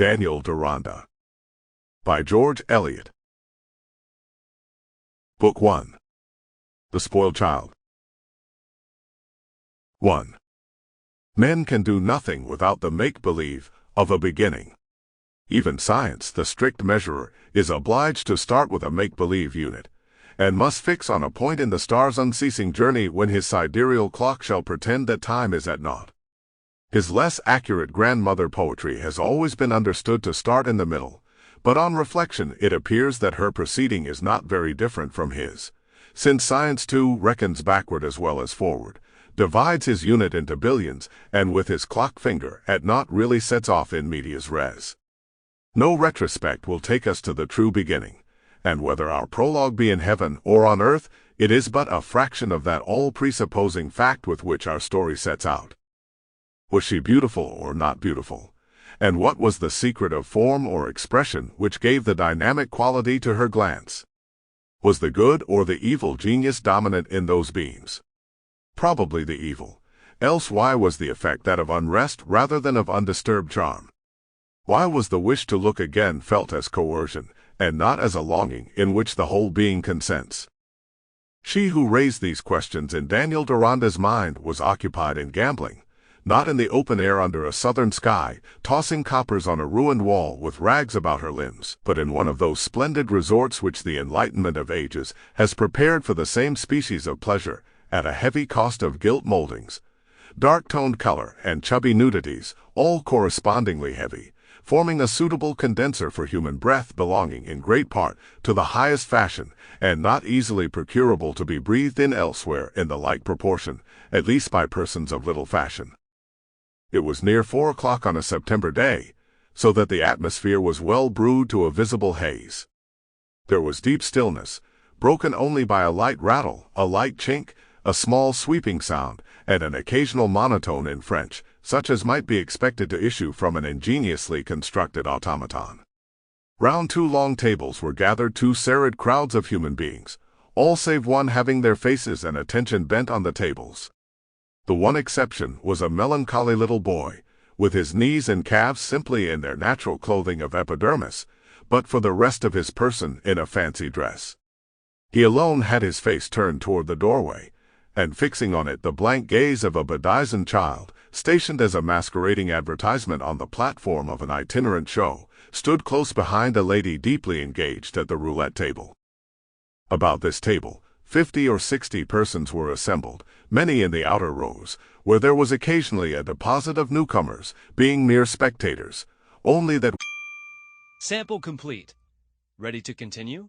Deronda by George Eliot. Book 1. The Spoiled Child. 1. Men can do nothing without the make-believe of a beginning. Even science, the strict measurer, is obliged to start with a make-believe unit, and must fix on a point in the star's unceasing journey when his sidereal clock shall pretend that time is at naught. His less accurate grandmother poetry has always been understood to start in the middle, but on reflection it appears that her proceeding is not very different from his, since science too reckons backward as well as forward, divides his unit into billions, and with his clock finger at naught really sets off in medias res. No retrospect will take us to the true beginning, and whether our prologue be in heaven or on earth, it is but a fraction of that all-presupposing fact with which our story sets out. Was she beautiful or not beautiful? And what was the secret of form or expression which gave the dynamic quality to her glance? Was the good or the evil genius dominant in those beams? Probably the evil, else why was the effect that of unrest rather than of undisturbed charm? Why was the wish to look again felt as coercion, and not as a longing in which the whole being consents? She who raised these questions in Deronda's mind was occupied in gambling, not in the open air under a southern sky, tossing coppers on a ruined wall with rags about her limbs, but in one of those splendid resorts which the enlightenment of ages has prepared for the same species of pleasure, at a heavy cost of gilt moldings, dark-toned color, and chubby nudities, all correspondingly heavy, forming a suitable condenser for human breath belonging in great part to the highest fashion, and not easily procurable to be breathed in elsewhere in the like proportion, at least by persons of little fashion. It was near 4 o'clock on a September day, so that the atmosphere was well brewed to a visible haze. There was deep stillness, broken only by a light rattle, a light chink, a small sweeping sound, and an occasional monotone in French, such as might be expected to issue from an ingeniously constructed automaton. Round 2 long tables were gathered 2 serried crowds of human beings, all save one having their faces and attention bent on the tables. The one exception was a melancholy little boy, with his knees and calves simply in their natural clothing of epidermis, but for the rest of his person in a fancy dress. He alone had his face turned toward the doorway, and fixing on it the blank gaze of a bedizened child, stationed as a masquerading advertisement on the platform of an itinerant show, stood close behind a lady deeply engaged at the roulette table. About this table, 50 or 60 persons were assembled, many in the outer rows, where there was occasionally a deposit of newcomers, being mere spectators, only that. Sample complete. Ready to continue?